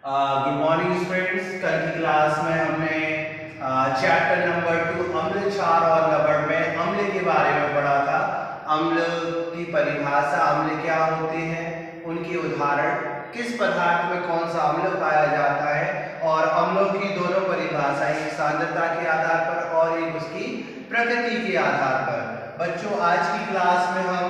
Good morning students. कल की class में हमने चैप्टर नंबर 2 अम्ल, क्षार और लवण में अम्ल के बारे में पढ़ा था। अम्ल की परिभाषा, अम्ल क्या होते हैं, उनके उदाहरण, किस पदार्थ में कौन सा अम्ल पाया जाता है और अम्लों की दोनों परिभाषाएं, एक सांद्रता के आधार पर और एक उसकी प्रकृति के आधार पर। बच्चों, आज की क्लास में हम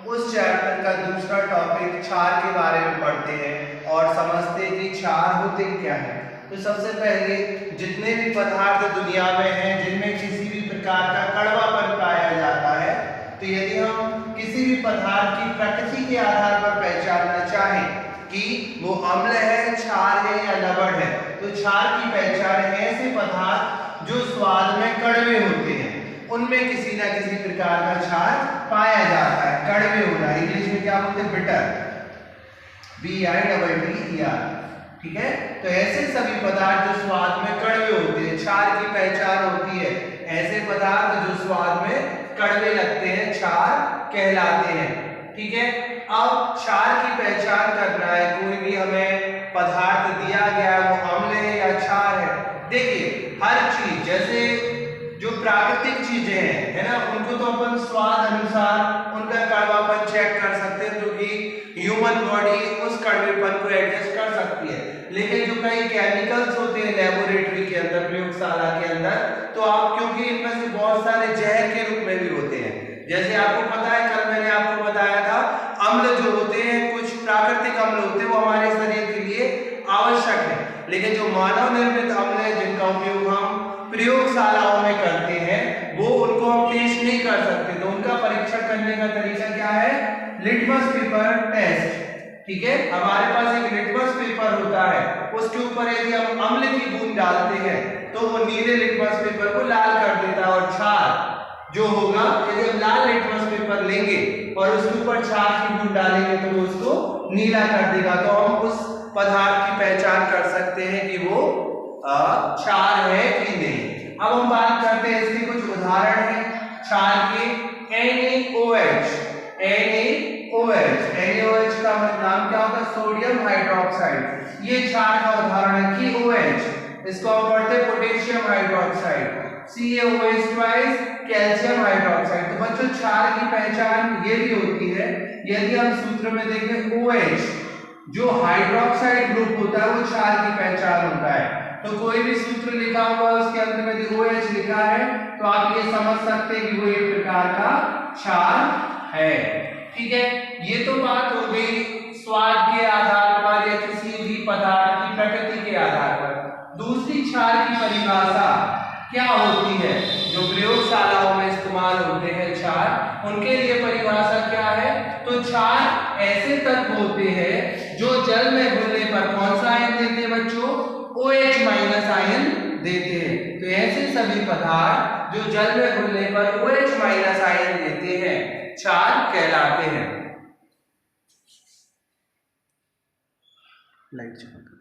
उस चैप्टर का दूसरा टॉपिक क्षार के बारे में पढ़ते हैं और समझते हैं कि क्षार होते क्या है। तो सबसे पहले जितने भी पदार्थ दुनिया में हैं जिनमें किसी भी प्रकार का कड़वापन पाया जाता है, तो यदि हम किसी भी पदार्थ की प्रकृति के आधार पर पहचानना चाहें कि वो अम्ल है, क्षार है या लवण है, तो क्षार की पहचान है ऐसे पदार्थ जो स्वाद में कड़वे होते हैं, उनमें किसी ना किसी प्रकार का क्षार पाया जाता है। कड़वे होना, इंग्लिश में क्या बोलते हैं, बिटर, BITTER, ठीक है। तो ऐसे सभी पदार्थ जो स्वाद में कड़वे होते हैं, क्षार की पहचान होती है। ऐसे पदार्थ जो स्वाद में कड़वे लगते हैं क्षार कहलाते हैं, ठीक है। अब क्षार की पहचान करना है, कोई भी हमें पदार्थ दिया गया वो अम्ल है या क्षार है। देखिए, हर चीज, जैसे जो प्राकृतिक चीजें हैं, है ना, उनको तो अपन स्वाद अनुसार उनका कड़वापन चेक कर सकते हैं, क्योंकि ह्यूमन बॉडी उस कड़वेपन को एडजस्ट कर सकती है। लेकिन जो कई केमिकल्स होते हैं लेबोरेटरी के अंदर, प्रयोगशाला के अंदर, तो आप, क्योंकि इनमें से बहुत सारे जहर के रूप में भी होते हैं। जैसे आपको पता है, कल मैंने आपको बताया था, अम्ल जो होते हैं, कुछ प्राकृतिक अम्ल होते हैं, वो हमारे शरीर के लिए आवश्यक है। लेकिन जो मानव निर्मित अम्ल है, जिनका उपयोग हम प्रयोगशालाओं में करते हैं, वो उनको हम टेस्ट नहीं कर सकते। तो उनका परीक्षण करने का तरीका क्या है, लिटमस पेपर टेस्ट, ठीक है। हमारे पास एक लिटमस पेपर होता है, उसके ऊपर यदि हम अम्ल की बूंद डालते हैं तो वो नीले लिटमस पेपर को लाल कर देता है, और क्षार जो होगा, यदि हम लाल लिटमस पेपर लेंगे और उसके ऊपर क्षार की बूंद डालेंगे तो वो उसको नीला कर देगा। तो हम उस पदार्थ की पहचान कर सकते हैं कि वो क्षार है कि नहीं। अब हम बात करते हैं, इसके कुछ उदाहरण हैं क्षार के। NaOH, NaOH का नाम क्या होता है, सोडियम हाइड्रोक्साइड। ये क्षार का उदाहरण है। KOH, इसको हम पढ़ते हैं potassium hydroxide. CaOH twice, calcium hydroxide. तो बच्चों, क्षार की पहचान ये भी होती है, यदि हम सूत्र में देखें OH, जो हाइड्रोक्साइड ग्रुप होता है, वो क्षार की पहचान होता है। तो कोई भी सूत्र लिखा हुआ है, उसके अंत में यदि OH लिखा है, तो आप ये समझ सकते हैं कि वो एक प्रकार का क्षार है, ठीक है। ये तो बात हो गई स्वाद के आधार पर या किसी भी पदार्थ की प्रकृति के आधार पर। दूसरी क्षार की परिभाषा क्या होती है, जो प्रयोगशालाओं में इस्तेमाल होते हैं क्षार, उनके लिए परिभाषा क्या है। तो क्षार ऐसे तत्व होते हैं जो जल में घुलने पर कौन सा आयन देते हैं बच्चों, OH- आयन देते हैं। तो ऐसे सभी पदार्थ जो जल में घुलने पर OH- आयन देते हैं क्षार कहलाते हैं। लाइट चला कर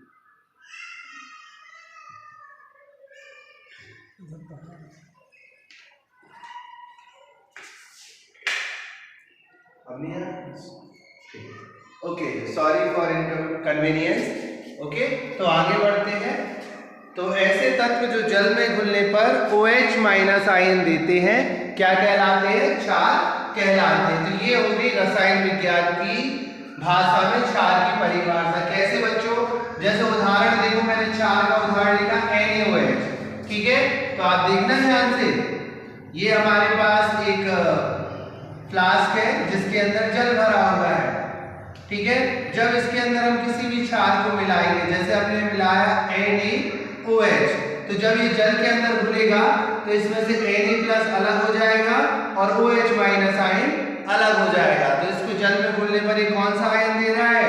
okay, sorry for inconvenience. Okay, तो आगे बढ़ते हैं। तो ऐसे तत्व जो जल में घुलने पर OH- आयन देते हैं क्या कहलाते हैं, क्षार कहलाते हैं। तो ये होगी रसायन विज्ञान की भाषा में क्षार की परिभाषा। कैसे बच्चों, जैसे उदाहरण देखो, मैंने क्षार का उदाहरण लिखा NaOH, ठीक है। तो आप देखना ध्यान से, ये हमारे पास एक फ्लास्क है जिसके अंदर जल भरा हुआ है, ठीक है। जब इसके अंदर हम किसी भी क्षार को मिलाएंगे, जैसे हमने मिलाया NaOH, तो जब ये जल के अंदर घुलेगा तो इसमें से Na+ अलग हो जाएगा और OH- आयन अलग हो जाएगा। तो इसको जल में घुलने पर ये कौन सा आयन दे रहा है,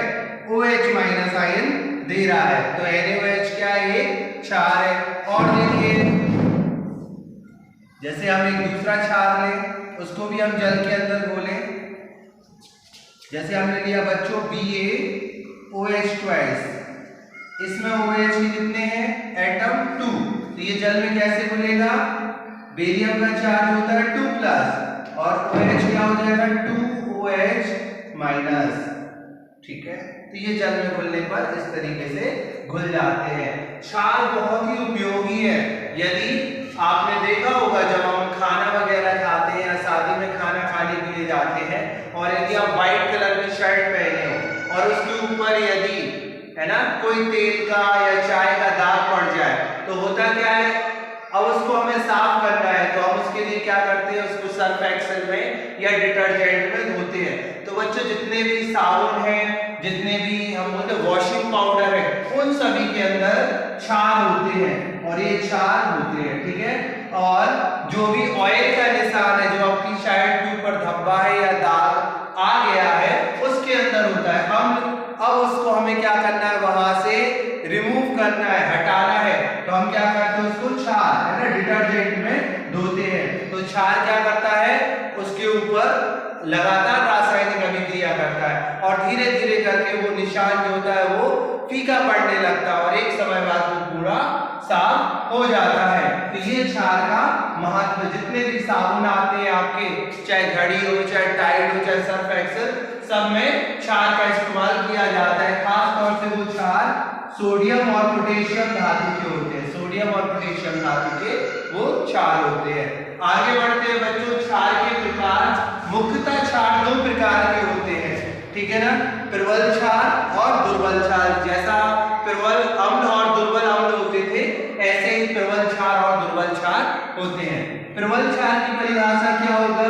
OH- आयन दे रहा है। तो NaOH क्या है, ये क्षार है। और देखिए, जैसे हम एक दूसरा क्षार लें, उसको भी हम जल के अंदर घोलें, जैसे हमने लिया बच्चों BaOH ट्वाइस, इसमें OH कितने हैं, एटम 2। तो ये जल में कैसे घुलेगा, बेरियम का चार्ज होता है 2+, और OH क्या हो जाएगा 2OH-, ठीक है, तो ये जल में घुलने पर इस तरीके से घुल जाते हैं। क्षार बहुत ही उपयोगी है। यदि आपने देखा होगा जब हम खाना वगैरह खाते हैं या शादी में खाना खाने के लिए जाते हैं और यदि आप व्हाइट कलर की शर्ट पहने हो और उसके ऊपर यदि है ना कोई तेल का या चाय का दाग पड़ जाए तो होता क्या है, अब उसको हमें साफ करना है तो हम उसके लिए क्या करते हैं, उसको सर्फ एक्सेल में या डिटर्जेंट में धोते हैं। तो बच्चों जितने भी साबुन है, जितने भी हम बोलते वॉशिंग पाउडर है, उन सभी के अंदर क्षार होते हैं और ये क्षार होते हैं। ठीक है, और जो भी ऑयल का निशान है, जो आपकी शर्ट के ऊपर धब्बा है या दाग आ गया है, उसके अंदर होता है अम्ल। अब उसको हमें क्या करना है, वहां से रिमूव करना है, हटाना है। तो हम क्या करते हैं, उसको क्षार है ना डिटर्जेंट में धोते हैं। तो क्षार क्या करता है, उसके ऊपर लगातार रासायनिक अभिक्रिया करता है और धीरे धीरे करके वो निशान जो होता है वो फीका पड़ने लगता है और एक समय बाद वो पूरा साफ हो जाता है। तो ये क्षार का महत्व, जितने भी साबुन आते हैं आपके, चाहे घड़ी हो, चाहे टाइड हो, चाहे सर्फ एक्सेल, सब में क्षार का इस्तेमाल किया जाता है। खास तौर से वो क्षार सोडियम और पोटेशियम धातु के होते हैं, सोडियम और पोटेशियम धातु के वो क्षार होते हैं। आगे बढ़ते हैं बच्चों, क्षार के प्रकार। मुख्यतः क्षार दो प्रकार के होते हैं, ठीक है ना, प्रबल क्षार और दुर्बल क्षार। जैसा प्रबल अम्ल और दुर्बल अम्ल होते थे, ऐसे ही प्रबल क्षार और दुर्बल क्षार होते हैं। प्रबल क्षार की परिभाषा क्या होगा,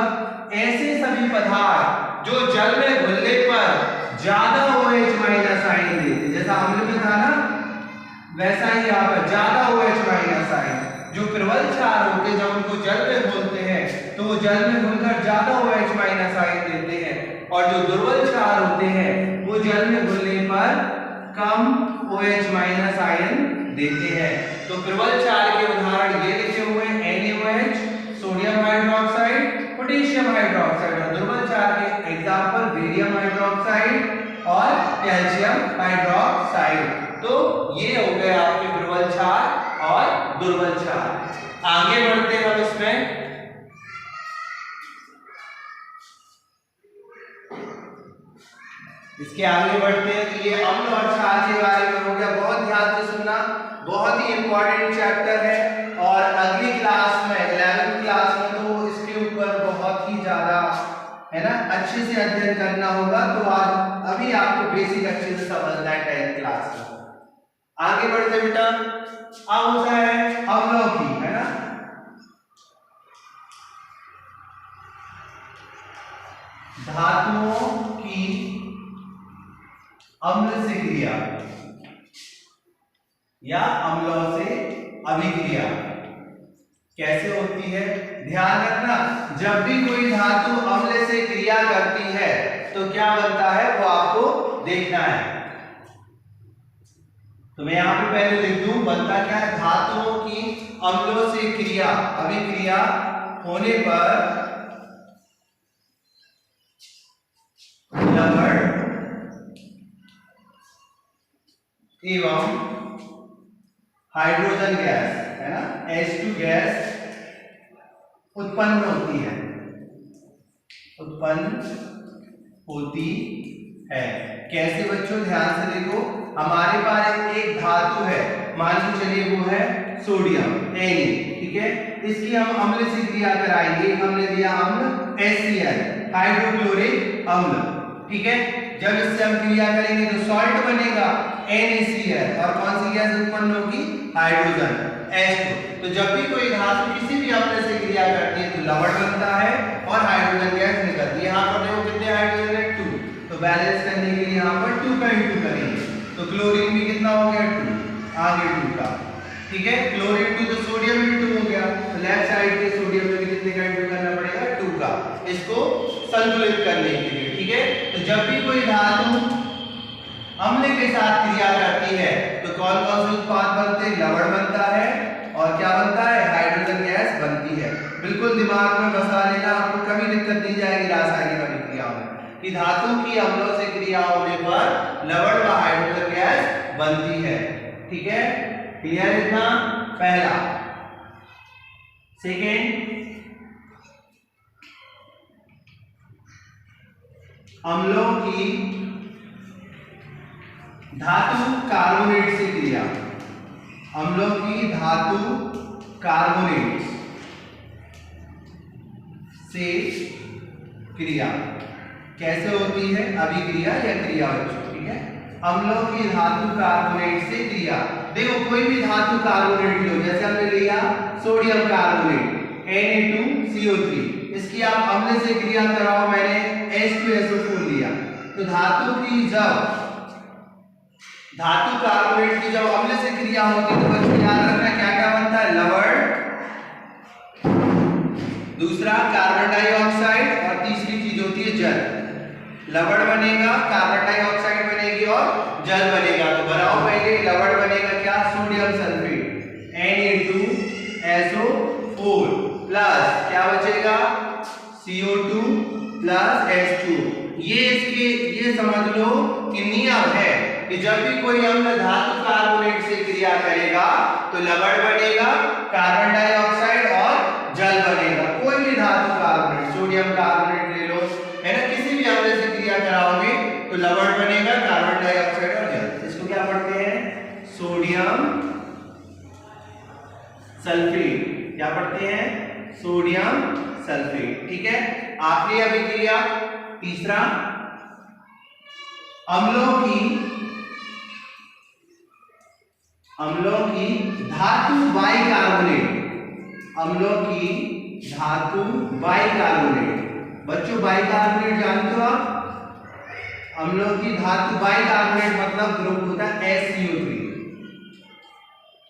ऐसे सभी पदार्थ जो जल में घुलने पर ज्यादा OH माइनस आयन देते, जैसा अम्ल में था ना वैसा ही यहाँ पर ज्यादा OH माइनस आयन। जो प्रबल क्षार होते हैं, जब उनको जल में घुलते हैं तो वो जल में घुलकर ज्यादा OH माइनस आयन देते हैं, और जो दुर्बल क्षार होते हैं वो जल में घुलने पर कम OH माइनस आयन देते हैं। तो प्रबल क्षार के उदाहरण ये लिखे हुए हैं, NaOH, sodium hydroxide, potassium hydroxide. और दुर्बल क्षार के एग्जाम्पल बेरियम हाइड्रोक्साइड और कैल्शियम हाइड्रोक्साइड। तो ये हो गए आपके प्रबल क्षार और दुर्बल क्षार। आगे बढ़ते हैं हम इसमें, इसके आगे बढ़ते हैं। तो ये अम्ल और क्षार के बारे में हो गया, बहुत ध्यान से सुनना, बहुत ही इंपॉर्टेंट चैप्टर है और अगली क्लास में 11th क्लास में तो इसके ऊपर बहुत ही ज्यादा है ना अच्छे से अध्ययन करना होगा। तो आज अभी आपको बेसिक अच्छे से समझना है 10th क्लास में। आगे बढ़ते बेटा, अब होता है अम्लों की, है ना, धातुओं की अम्ल से क्रिया या अम्लों से अभिक्रिया कैसे होती है। ध्यान रखना, जब भी कोई धातु अम्ल से क्रिया करती है तो क्या बनता है वो आपको देखना है। तो मैं यहां पे पहले लिख दूं, बनता क्या है, धातुओं की अम्लों से क्रिया अभिक्रिया होने पर लवण एवं हाइड्रोजन गैस, है ना, H2 गैस उत्पन्न होती है, उत्पन्न होती है। कैसे बच्चों, ध्यान से देखो, हमारे पास एक धातु है, मान लो चलिए वो है सोडियम Na, ठीक है, इसकी हम अम्ल से क्रिया कराएंगे। हमने दिया अम्ल HCl, हाइड्रोक्लोरिक अम्ल, ठीक है। जब इससे हम क्रिया करेंगे तो सॉल्ट बनेगा NaCl और कौन सी गैस उत्पन्न होगी, हाइड्रोजन H2। तो जब भी कोई धातु किसी भी अम्ल से क्रिया करती है तो लवण बनता है और हाइड्रोजन गैस निकलती है। यहाँ पर देखो कितने हाइड्रोजन है, 2, तो बैलेंस करने के लिए यहाँ पर 2 का इंटू करेंगे तो क्लोरीन भी कितना हो गया, 2, आगे 2 का, ठीक है। क्लोरीन 2 तो सोडियम भी 2 हो गया, तो लेफ्ट साइड के सोडियम में भी कितने का इंटू करना पड़ेगा, 2 का, इसको संतुलित करने के लिए, ठीक है। तो जब भी कोई धातु अम्ल के साथ क्रिया करती है तो कौन कौन से उत्पाद बनते हैं, लवण बनता है और क्या बनता है, हाइड्रोजन गैस बनती है। बिल्कुल दिमाग में बसा लेना, आपको कभी दिक्कत नहीं जाएगी रासायनिक अभिक्रिया में कि धातु की अम्लों से क्रिया होने पर लवण व हाइड्रोजन गैस बनती है, ठीक है। क्लियर इतना पहला। सेकेंड, अम्लों की धातु कार्बोनेट से क्रिया, अम्लों की धातु कार्बोनेट से क्रिया कैसे होती है? अभिक्रिया या क्रिया बच्चों, ठीक है। अम्लों की धातु कार्बोनेट से क्रिया, देखो कोई भी धातु कार्बोनेट लो, जैसे हमने लिया सोडियम कार्बोनेट Na2CO3, इसकी आप अम्ल से क्रिया कराओ, मैंने H2SO4 लिया, तो धातु कार्बोनेट की जब अम्ल से क्रिया होती है तो बच्चों याद रखना क्या क्या बनता है? लवण, दूसरा कार्बन डाइऑक्साइड और तीसरी चीज होती है जल। लवण बनेगा, कार्बन डाइऑक्साइड बनेगी और जल बनेगा। तो बनाओ पहले, लवण बनेगा क्या? सोडियम सल्फेट Na2SO4 प्लस क्या बचेगा? CO2 plus H2। ये समझ लो कि नियम है कि जब भी कोई अम्ल धातु कार्बोनेट से क्रिया करेगा तो लवण बनेगा, कार्बन डाइऑक्साइड और जल बनेगा। कोई भी धातु कार्बोनेट, सोडियम कार्बोनेट ले लो, है ना, किसी भी अम्ल से क्रिया कराओगे तो लवण बनेगा, कार्बन डाइऑक्साइड और जल। इसको क्या पढ़ते हैं? Sodium sulphate. क्या पढ़ते हैं? सोडियम सल्फेट, ठीक है। आखिरी अभिक्रिया तीसरा, अम्लों की धातु बाइकार्बोनेट, अम्लों की धातु बाइकार्बोनेट। बच्चों बाइकार्बोनेट जानते हो आप? अम्लों की धातु बाइकार्बोनेट मतलब ग्रुप होता है SCO3,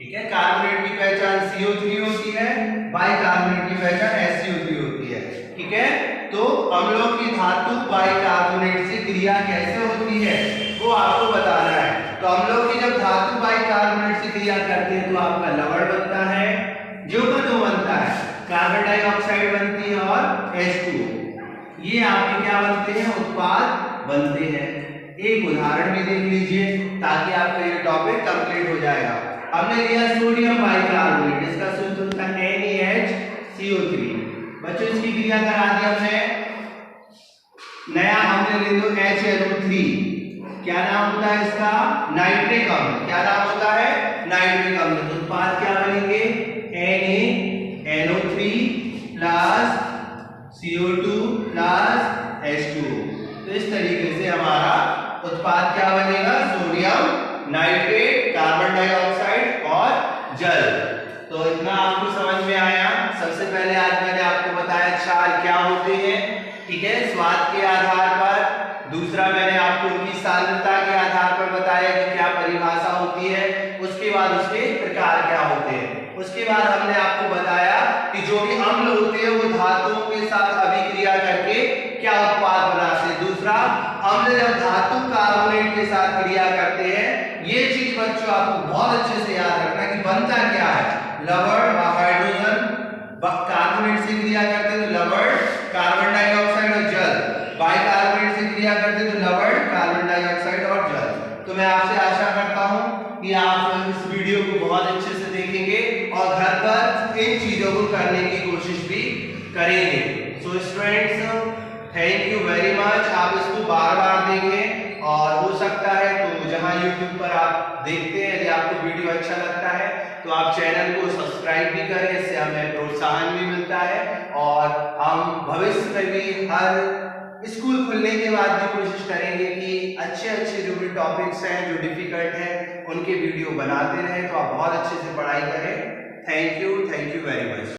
ठीक है। कार्बोनेट की पहचान CO3 होती है, बाइकार्बोनेट की पहचान SCO3 होती है, ठीक है। तो अम्लों की धातु बाइकार्बोनेट से क्रिया कैसे होती है वो आपको बताना है। तो अम्लों की जब धातु बाइकार्बोनेट से क्रिया करते हैं तो आपका लवण बनता है, जो बनता है कार्बन डाइऑक्साइड बनती है और H2, ये आपके क्या बनते हैं? उत्पाद बनते हैं। एक उदाहरण भी देख लीजिए ताकि आपका ये टॉपिक कंप्लीट हो जाएगा। हमने लिया सोडियम बाइकार्बोनेट, इसका सूत्र होता है NaHCO3। बच्चों इसकी क्रिया करा दी हमने, नया हमने ले लो HNO3, क्या नाम होता है इसका? नाइट्रिक अम्ल। क्या नाम होता है? नाइट्रिक अम्ल। तो उत्पाद क्या बनेंगे? NaNO3 plus CO2 plus H2। तो इस तरीके से हमारा उत्पाद क्या बनेगा? सोडियम नाइट्रेट, कार्बन डाइऑक्साइड और जल। तो इतना आपको समझ में आया। सबसे पहले आज मैंने आपको बताया क्षार क्या होते हैं, ठीक है, स्वाद के आधार पर। दूसरा मैंने आपको उनकी सांद्रता के आधार पर बताया कि क्या परिभाषा होती है। उसके बाद उसके प्रकार क्या होते हैं। उसके बाद हमने आपको बताया कि जो भी अम्ल होते हैं वो धातुओं के साथ अभिक्रिया करके क्या उत्पाद बनाते हैं। दूसरा, अम्ल जब धातु कार्बोनेट के साथ क्रिया करते हैं, ये चीज बच्चों आपको बहुत अच्छे से याद रखना कि बनता क्या है? लवण व हाइड्रोजन कार्बोनेट से क्रिया करते हैं तो लवण, कार्बन डाइऑक्साइड और जल। बाइकार्बोनेट से क्रिया करते हैं तो लवण, कार्बन डाइऑक्साइड और जल। तो मैं आपसे आशा करता हूं कि आप इस वीडियो को बहुत अच्छे से देखेंगे और घर पर इन चीजों को करने की कोशिश भी करेंगे। So students, thank you very much. आप इसको बार-बार देखें और हो सकता है तो जहां YouTube पर आप देखते हैं, यदि आपको वीडियो अच्छा लगता है तो आप चैनल को सब्सक्राइब भी करें, इससे हमें प्रोत्साहन भी मिलता है और हम भविष्य में भी हर स्कूल खुलने के बाद भी कोशिश करेंगे कि अच्छे जो भी टॉपिक्स हैं जो डिफिकल्ट हैं उनके वीडियो बनाते रहें। तो आप बहुत अच्छे से पढ़ाई करें। Thank you.